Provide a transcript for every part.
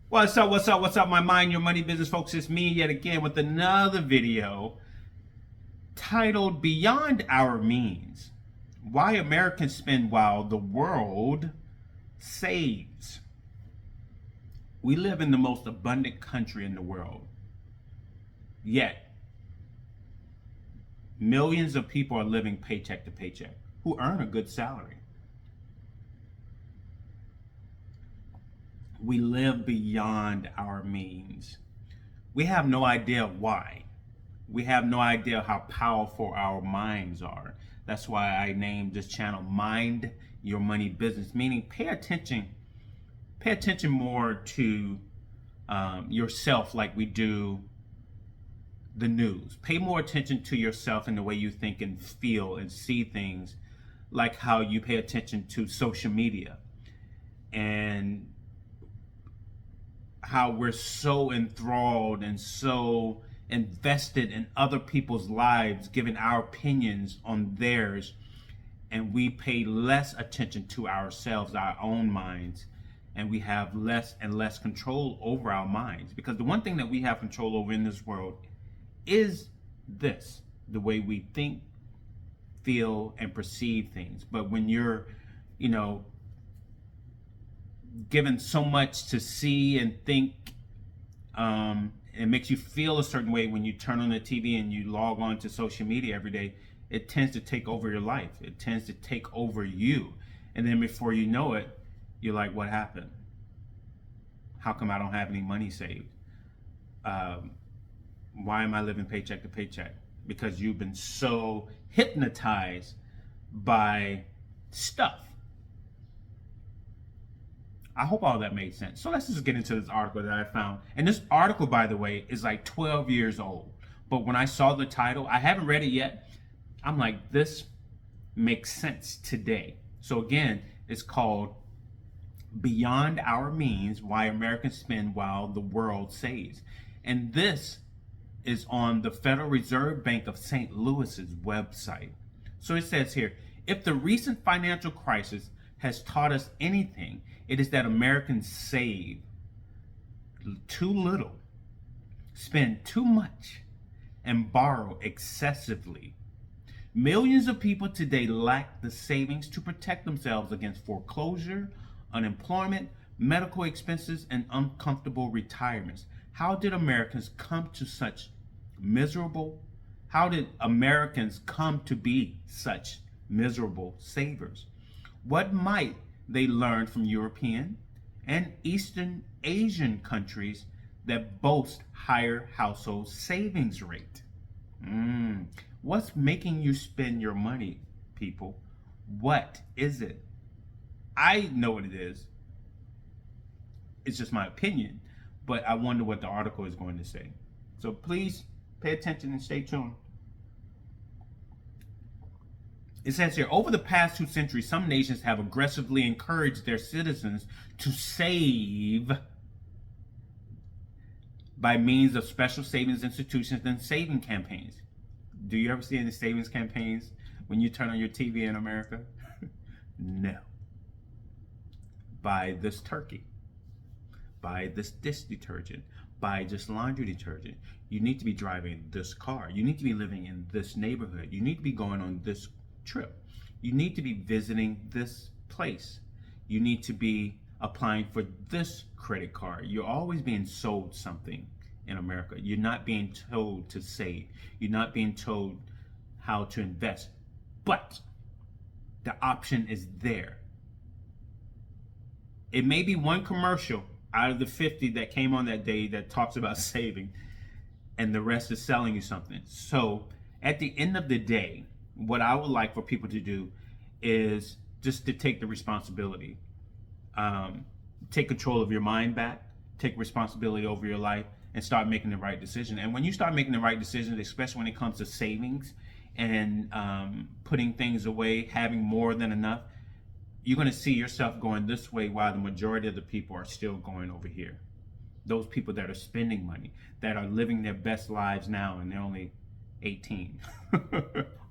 What's up, my Mind Your Money business folks? It's me yet again with another video titled Beyond Our Means, Why Americans Spend While the World Saves. We live in the most abundant country in the world, yet millions of people are living paycheck to paycheck who earn a good salary. We live beyond our means. We have no idea why. We have no idea how powerful our minds are. That's why I named this channel Mind Your Money Business, meaning pay attention more to yourself like we do the news. Pay more attention to yourself and the way you think and feel and see things, like how you pay attention to social media and how we're so enthralled and so invested in other people's lives, giving our opinions on theirs, and we pay less attention to ourselves, our own minds, and we have less and less control over our minds. Because the one thing that we have control over in this world is this: the way we think, feel, and perceive things. But when you're, given so much to see and think, it makes you feel a certain way when you turn on the TV and you log on to social media every day. It tends to take over your life. It tends to take over you. And then before you know it, you're like, what happened? How come I don't have any money saved? Why am I living paycheck to paycheck? Because you've been so hypnotized by stuff. I hope all that made sense. So let's just get into this article that I found. And this article, by the way, is like 12 years old. But when I saw the title, I haven't read it yet. I'm like, this makes sense today. So again, it's called Beyond Our Means, Why Americans Spend While the World Saves. And this is on the Federal Reserve Bank of St. Louis's website. So it says here, if the recent financial crisis has taught us anything, it is that Americans save too little, spend too much, and borrow excessively. Millions of people today lack the savings to protect themselves against foreclosure, unemployment, medical expenses, and uncomfortable retirements. How did Americans come to be such miserable savers? What might they learn from European and Eastern Asian countries that boast higher household savings rate? What's making you spend your money, people? What is it? I know what it is. It's just my opinion, but I wonder what the article is going to say. So please pay attention and stay tuned. It says here, over the past 2 centuries, some nations have aggressively encouraged their citizens to save by means of special savings institutions and saving campaigns. Do you ever see any savings campaigns when you turn on your TV in America? No. Buy this turkey. Buy this dish detergent. Buy this laundry detergent. You need to be driving this car. You need to be living in this neighborhood. You need to be going on this trip. You need to be visiting this place. You need to be applying for this credit card. You're always being sold something in America. You're not being told to save. You're not being told how to invest. But the option is there. It may be one commercial out of the 50 that came on that day that talks about saving, and the rest is selling you something. So at the end of the day, what I would like for people to do is just to take the responsibility. Take control of your mind back, take responsibility over your life, and start making the right decision. And when you start making the right decisions, especially when it comes to savings and putting things away, having more than enough, you're going to see yourself going this way while the majority of the people are still going over here. Those people that are spending money, that are living their best lives now, and they're only 18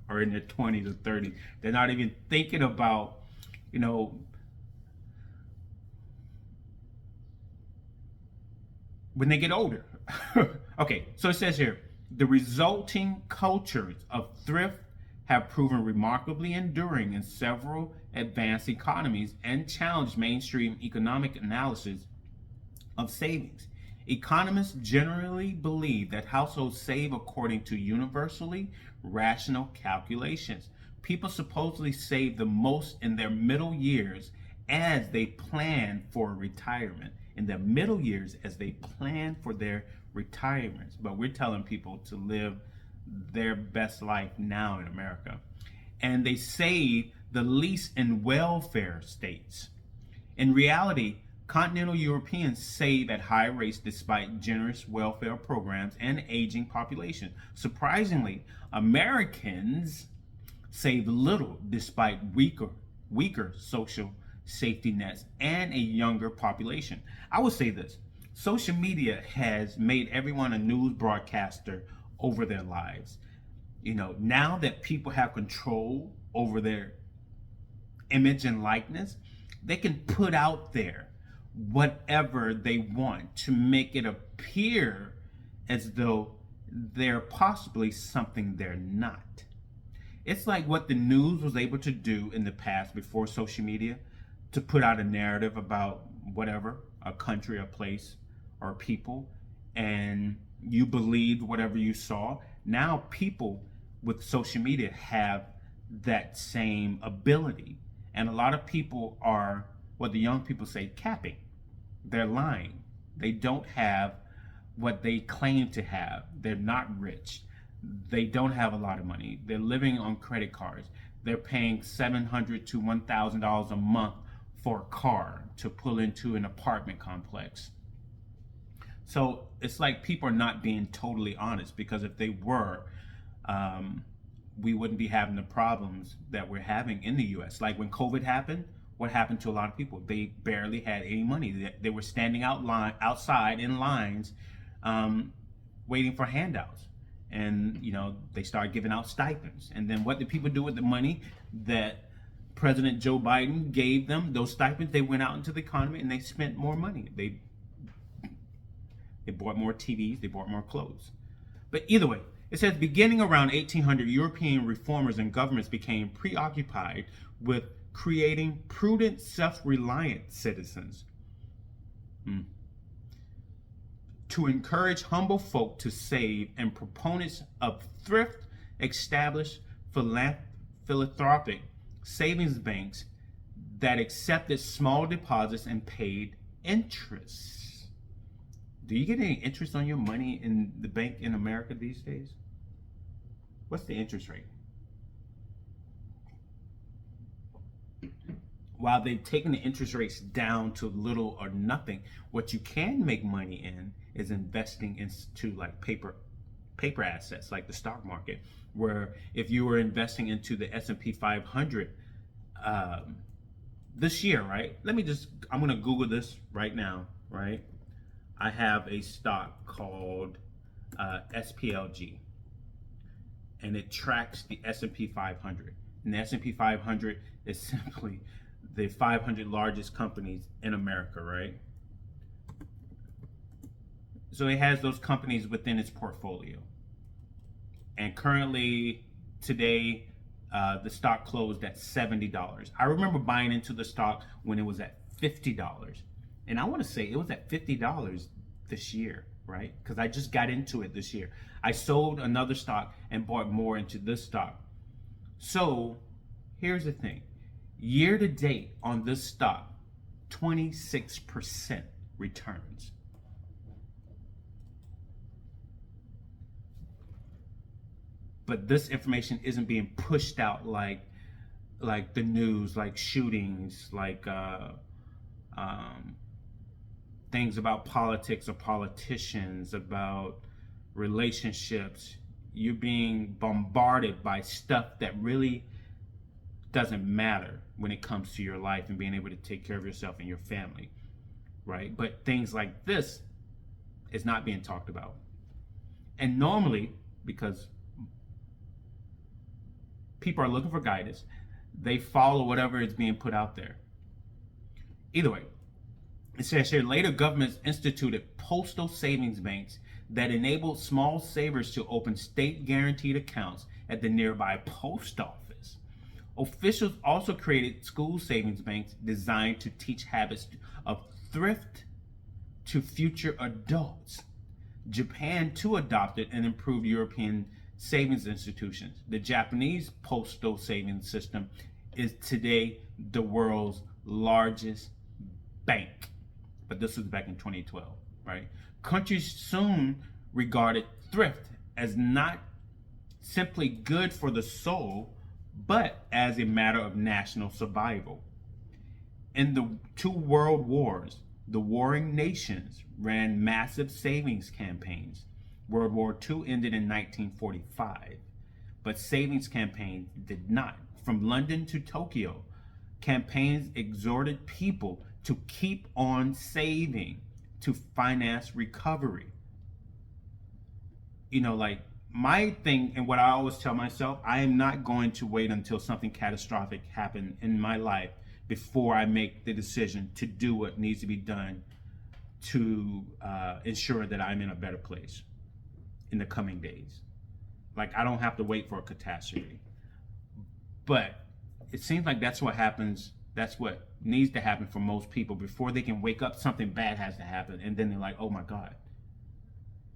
or in their 20s or 30s. They're not even thinking about, when they get older. Okay, so it says here, the resulting cultures of thrift have proven remarkably enduring in several advanced economies and challenged mainstream economic analysis of savings. Economists generally believe that households save according to universally rational calculations. People supposedly save the most in their middle years as they plan for retirement. In their middle years, as they plan for their retirements. But we're telling people to live their best life now in America. And they save the least in welfare states. In reality, continental Europeans save at high rates despite generous welfare programs and aging population. Surprisingly, Americans save little despite weaker social safety nets and a younger population. I would say this: social media has made everyone a news broadcaster over their lives. You know, now that people have control over their image and likeness, they can put out there whatever they want to make it appear as though they're possibly something they're not. It's like what the news was able to do in the past before social media, to put out a narrative about whatever, a country, a place, or people, and you believed whatever you saw. Now people with social media have that same ability. And a lot of people are, what the young people say, capping. They're lying. They don't have what they claim to have. They're not rich. They don't have a lot of money. They're living on credit cards. They're paying $700 to $1,000 a month for a car to pull into an apartment complex. So it's like people are not being totally honest, because if they were, we wouldn't be having the problems that we're having in the US. Like when COVID happened, what happened to a lot of people? They barely had any money. They were standing outside in lines, waiting for handouts. And, you know, they started giving out stipends. And then what did people do with the money that President Joe Biden gave them? Those stipends, they went out into the economy and they spent more money. They bought more TVs, they bought more clothes. But either way, it says beginning around 1800, European reformers and governments became preoccupied with creating prudent, self-reliant citizens. To encourage humble folk to save, and proponents of thrift established philanthropic savings banks that accepted small deposits and paid interest. Do you get any interest on your money in the bank in America these days? What's the interest rate? While they've taken the interest rates down to little or nothing, what you can make money in is investing into like paper assets, like the stock market, where if you were investing into the S&P 500 this year, right? I'm gonna Google this right now, right? I have a stock called SPLG, and it tracks the S&P 500. And the S&P 500 is simply the 500 largest companies in America, right? So it has those companies within its portfolio. And currently, today, the stock closed at $70. I remember buying into the stock when it was at $50. And I want to say it was at $50 this year, right? Because I just got into it this year. I sold another stock and bought more into this stock. So here's the thing. Year to date on this stock, 26% returns. But this information isn't being pushed out like the news, like shootings, like things about politics or politicians, about relationships. You're being bombarded by stuff that really doesn't matter when it comes to your life and being able to take care of yourself and your family, right? But things like this is not being talked about. And normally, because people are looking for guidance, they follow whatever is being put out there. Either way, It says here later governments instituted postal savings banks that enabled small savers to open state guaranteed accounts at the nearby post office. Officials also created school savings banks designed to teach habits of thrift to future adults. Japan too adopted and improved European savings institutions. The Japanese postal savings system is today the world's largest bank. But this was back in 2012, right? Countries soon regarded thrift as not simply good for the soul, but as a matter of national survival. In the two world wars, the warring nations ran massive savings campaigns. World War II ended in 1945, but savings campaigns did not. From London to Tokyo, campaigns exhorted people to keep on saving to finance recovery. Like my thing, and what I always tell myself, I am not going to wait until something catastrophic happens in my life before I make the decision to do what needs to be done to ensure that I'm in a better place in the coming days. Like, I don't have to wait for a catastrophe. But it seems like that's what happens. That's what needs to happen for most people. Before they can wake up, something bad has to happen. And then they're like, oh my God.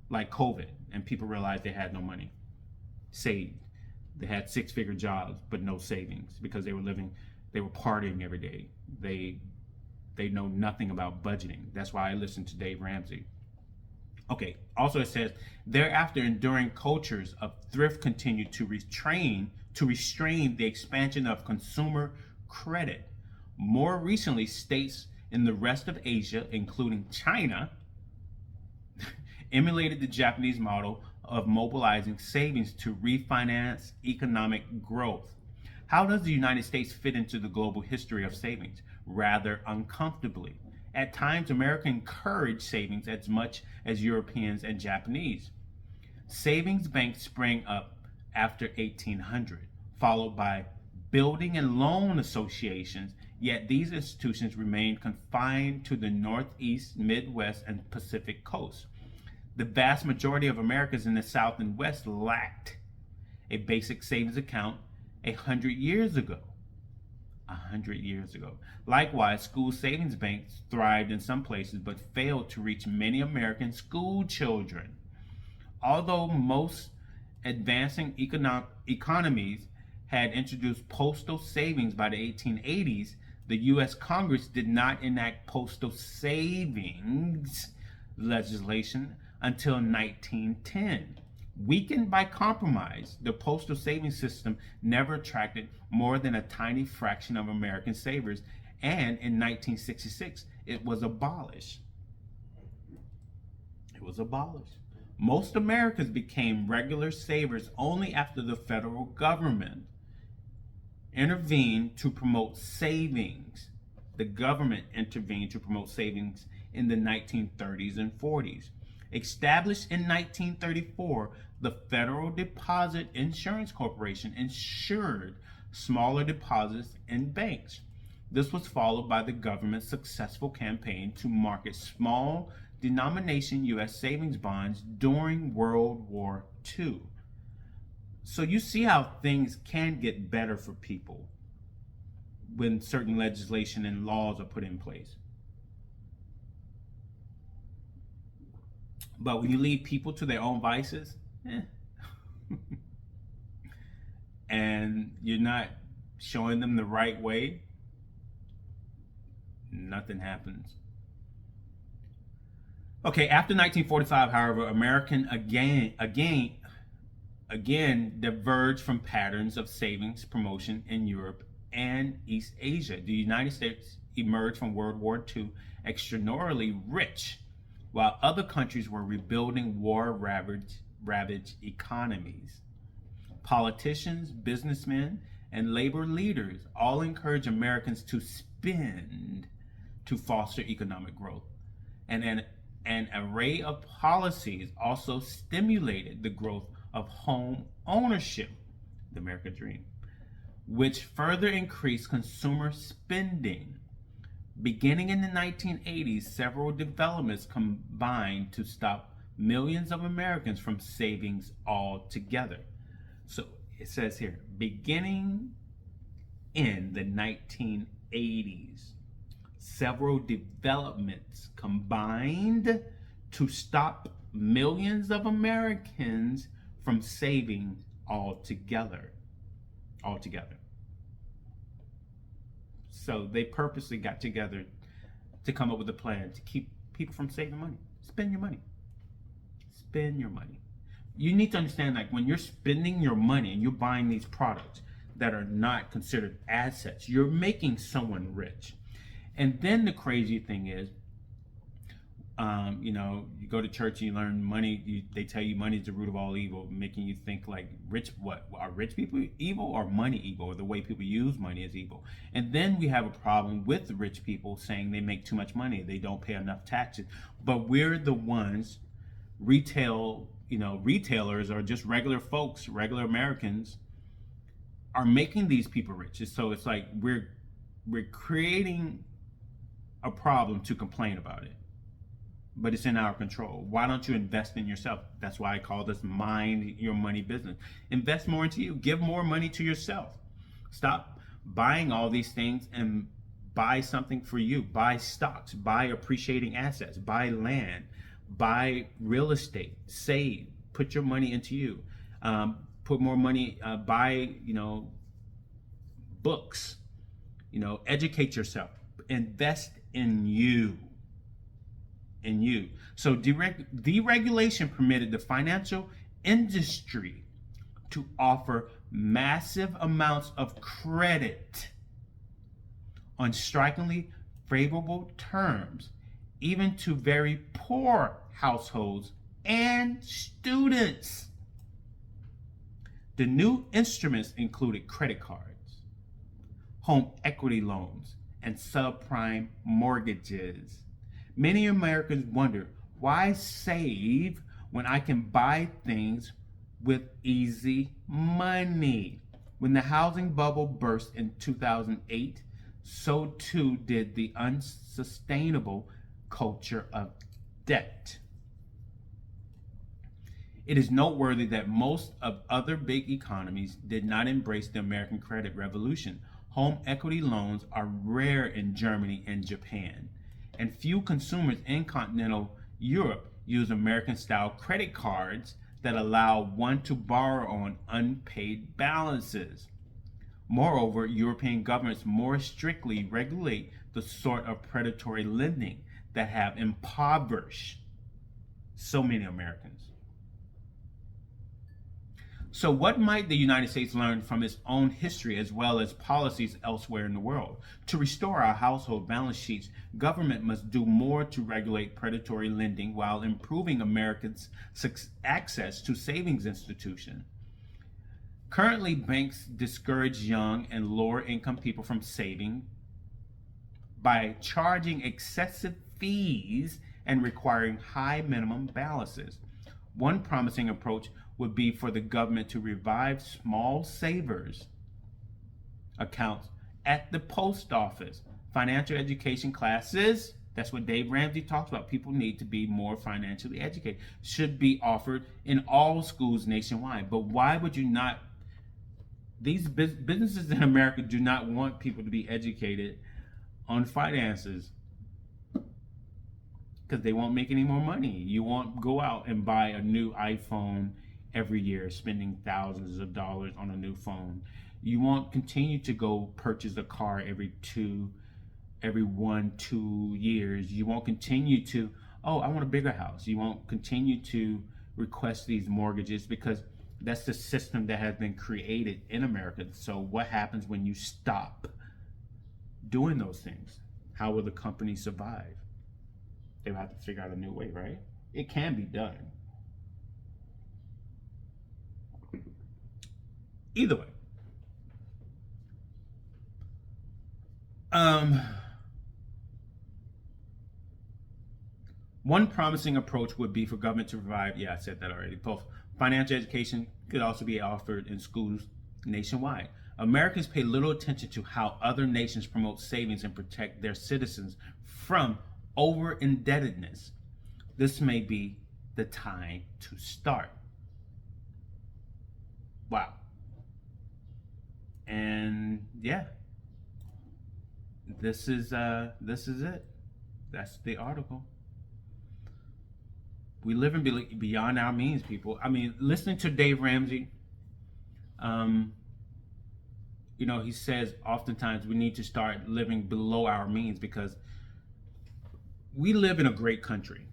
Like COVID. And people realized they had no money saved. They had 6-figure jobs, but no savings because they were partying every day. They know nothing about budgeting. That's why I listen to Dave Ramsey. Okay, also it says, thereafter enduring cultures of thrift continued to restrain the expansion of consumer credit. More recently, states in the rest of Asia, including China, emulated the Japanese model of mobilizing savings to refinance economic growth. How does the United States fit into the global history of savings? Rather uncomfortably. At times, America encouraged savings as much as Europeans and Japanese. Savings banks sprang up after 1800, followed by building and loan associations, yet these institutions remained confined to the Northeast, Midwest, and Pacific coasts. The vast majority of Americans in the South and West lacked a basic savings account 100 years ago. 100 years ago. Likewise, school savings banks thrived in some places but failed to reach many American school children. Although most advancing economies had introduced postal savings by the 1880s, the U.S. Congress did not enact postal savings legislation until 1910. Weakened by compromise, the postal savings system never attracted more than a tiny fraction of American savers, and in 1966, it was abolished. Most Americans became regular savers only after the federal government intervened to promote savings. The government intervened to promote savings in the 1930s and 40s. Established in 1934, the Federal Deposit Insurance Corporation insured smaller deposits in banks. This was followed by the government's successful campaign to market small denomination U.S. savings bonds during World War II. So you see how things can get better for people when certain legislation and laws are put in place. But when you leave people to their own vices, and you're not showing them the right way, nothing happens. Okay, after 1945, however, American again diverged from patterns of savings promotion in Europe and East Asia. The United States emerged from World War II extraordinarily rich, while other countries were rebuilding war-ravaged economies. Politicians, businessmen, and labor leaders all encouraged Americans to spend to foster economic growth. And an array of policies also stimulated the growth of home ownership, the American dream, which further increased consumer spending. Beginning in the 1980s, several developments combined to stop millions of Americans from savings altogether. So it says here, beginning in the 1980s, several developments combined to stop millions of Americans from saving altogether. So they purposely got together to come up with a plan to keep people from saving money. Spend your money. Spend your money. You need to understand, like, when you're spending your money and you're buying these products that are not considered assets, you're making someone rich. And then the crazy thing is, you go to church and you learn money. They tell you money is the root of all evil, making you think like what are rich people evil or money evil, or the way people use money is evil. And then we have a problem with the rich people saying they make too much money, they don't pay enough taxes. But we're the ones, retailers or just regular folks, regular Americans, are making these people rich. So it's like we're creating a problem to complain about it, but it's in our control. Why don't you invest in yourself? That's why I call this mind your money business. Invest more into you. Give more money to yourself. Stop buying all these things and buy something for you. Buy stocks, buy appreciating assets, buy land, buy real estate, save, put your money into you. Put more money, buy, books, educate yourself, invest in you. So deregulation permitted the financial industry to offer massive amounts of credit on strikingly favorable terms, even to very poor households and students. The new instruments included credit cards, home equity loans, and subprime mortgages. Many Americans wonder, why save when I can buy things with easy money? When the housing bubble burst in 2008, so too did the unsustainable culture of debt. It is noteworthy that most of other big economies did not embrace the American credit revolution. Home equity loans are rare in Germany and Japan, and few consumers in continental Europe use American-style credit cards that allow one to borrow on unpaid balances. Moreover, European governments more strictly regulate the sort of predatory lending that have impoverished so many Americans. So what might the United States learn from its own history as well as policies elsewhere in the world? To restore our household balance sheets, government must do more to regulate predatory lending while improving Americans' access to savings institutions. Currently, banks discourage young and lower income people from saving by charging excessive fees and requiring high minimum balances. One promising approach would be for the government to revive small savers accounts at the post office. Financial education classes, that's what Dave Ramsey talks about. People need to be more financially educated. Should be offered in all schools nationwide. But why would you not? These businesses in America do not want people to be educated on finances because they won't make any more money. You won't go out and buy a new iPhone every year, spending thousands of dollars on a new phone. You won't continue to go purchase a car every 1-2 years. You won't continue to, I want a bigger house. You won't continue to request these mortgages because that's the system that has been created in America. So what happens when you stop doing those things? How will the company survive? They'll have to figure out a new way, right? It can be done. Either way. One promising approach would be for government to provide, I said that already, both financial education could also be offered in schools nationwide. Americans pay little attention to how other nations promote savings and protect their citizens from over indebtedness. This may be the time to start. Wow. And yeah, this is it. That's the article. We live in beyond our means, people. I mean, listening to Dave Ramsey, he says oftentimes we need to start living below our means because we live in a great country.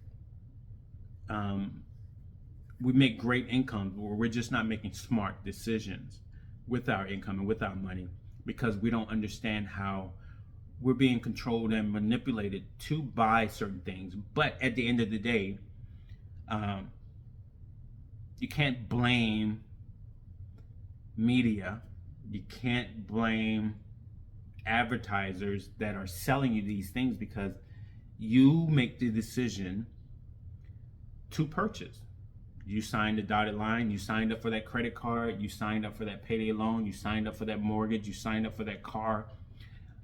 We make great income, where we're just not making smart decisions with our income and with our money because we don't understand how we're being controlled and manipulated to buy certain things. But at the end of the day, you can't blame media. You can't blame advertisers that are selling you these things because you make the decision to purchase. You signed the dotted line, you signed up for that credit card, you signed up for that payday loan, you signed up for that mortgage, you signed up for that car.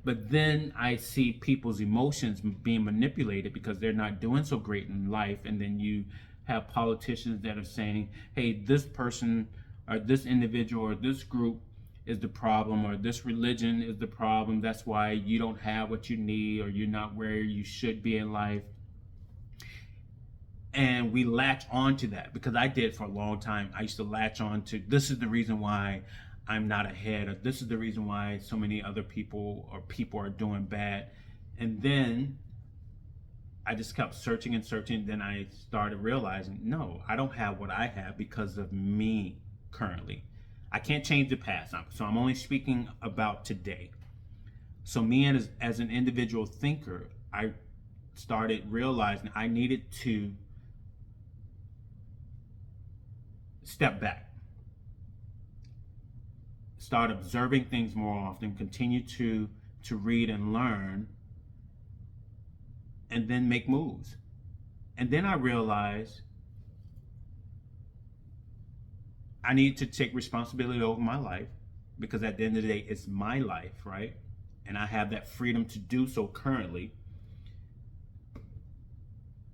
But then I see people's emotions being manipulated because they're not doing so great in life. And then you have politicians that are saying, hey, this person or this individual or this group is the problem, or this religion is the problem. That's why you don't have what you need, or you're not where you should be in life. And we latch on to that, because I did for a long time. I used to latch on to, this is the reason why I'm not ahead, or this is the reason why so many other people are doing bad. And then I just kept searching and searching. Then I started realizing, no, I don't have what I have because of me currently. I can't change the past, so I'm only speaking about today. So me as an individual thinker, I started realizing I needed to step back, start observing things more often, continue to read and learn, and then make moves. And then I realized I need to take responsibility over my life, because at the end of the day, it's my life, right? And I have that freedom to do so currently.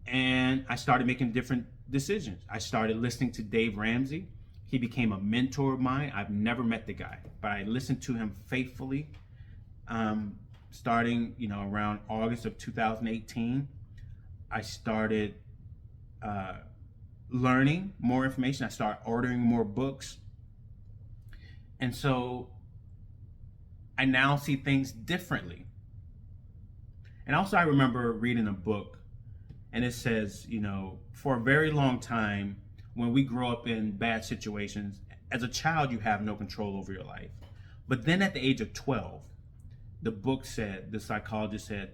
And I started making different decisions. I started listening to Dave Ramsey. He became a mentor of mine. I've never met the guy, but I listened to him faithfully. Starting, around August of 2018, I started learning more information. I started ordering more books. And so I now see things differently. And also I remember reading a book, and it says, for a very long time, when we grow up in bad situations, as a child, you have no control over your life. But then at the age of 12, the psychologist said,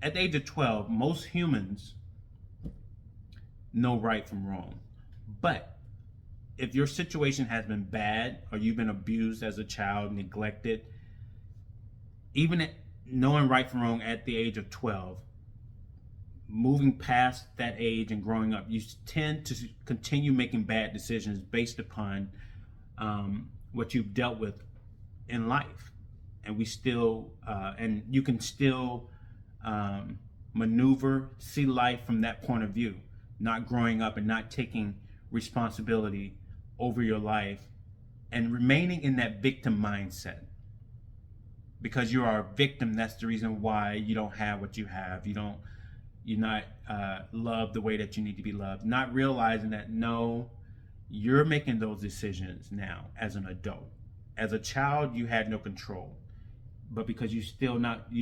at the age of 12, most humans know right from wrong. But if your situation has been bad, or you've been abused as a child, neglected, even knowing right from wrong at the age of 12, moving past that age and growing up, you tend to continue making bad decisions based upon what you've dealt with in life. And we still, and you can still maneuver, see life from that point of view, not growing up and not taking responsibility over your life and remaining in that victim mindset. Because you are a victim, that's the reason why you don't have what you have. You're not loved the way that you need to be loved. Not realizing that, no, you're making those decisions now as an adult. As a child, you had no control. But because you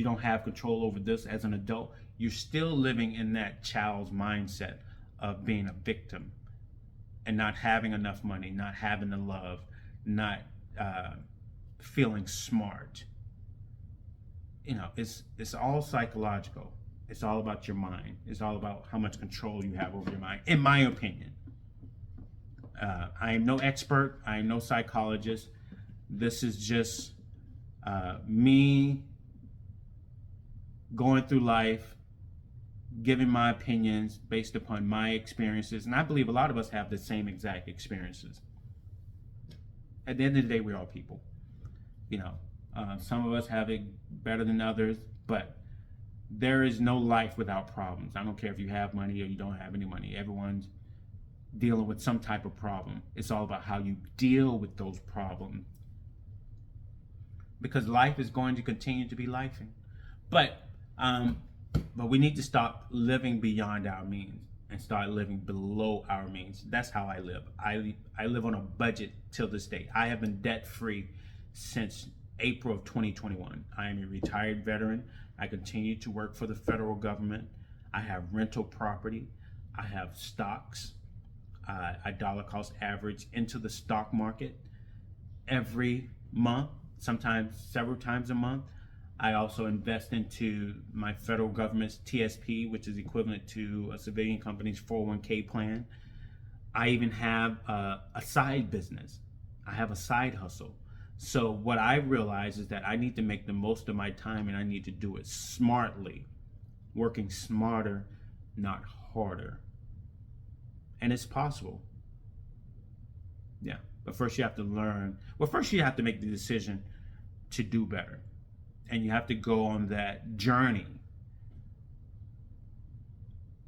don't have control over this as an adult, you're still living in that child's mindset of being a victim and not having enough money, not having the love, not feeling smart. It's all psychological. It's all about your mind. It's all about how much control you have over your mind, in my opinion. I am no expert. I am no psychologist. This is just me going through life, giving my opinions based upon my experiences. And I believe a lot of us have the same exact experiences. At the end of the day, we're all people. You know, some of us have it better than others, but there is no life without problems. I don't care if you have money or you don't have any money. Everyone's dealing with some type of problem. It's all about how you deal with those problems. Because life is going to continue to be lifing. But we need to stop living beyond our means and start living below our means. That's how I live. I live on a budget till this day. I have been debt free since April of 2021. I am a retired veteran. I continue to work for the federal government. I have rental property. I have stocks. I dollar cost average into the stock market every month, sometimes several times a month. I also invest into my federal government's TSP, which is equivalent to a civilian company's 401k plan. I even have a side business. I have a side hustle. So what I realize is that I need to make the most of my time, and I need to do it smartly, working smarter, not harder. And it's possible. Yeah. But first you have to learn. Well, first you have to make the decision to do better. And you have to go on that journey.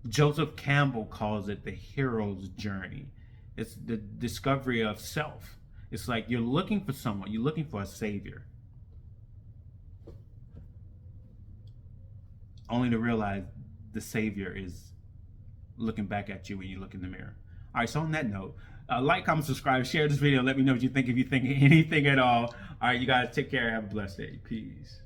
Joseph Campbell calls it the hero's journey. It's the discovery of self. It's like you're looking for someone, you're looking for a savior. Only to realize the savior is looking back at you when you look in the mirror. All right, so on that note, like, comment, subscribe, share this video. Let me know what you think, if you think anything at all. All right, you guys take care. Have a blessed day. Peace.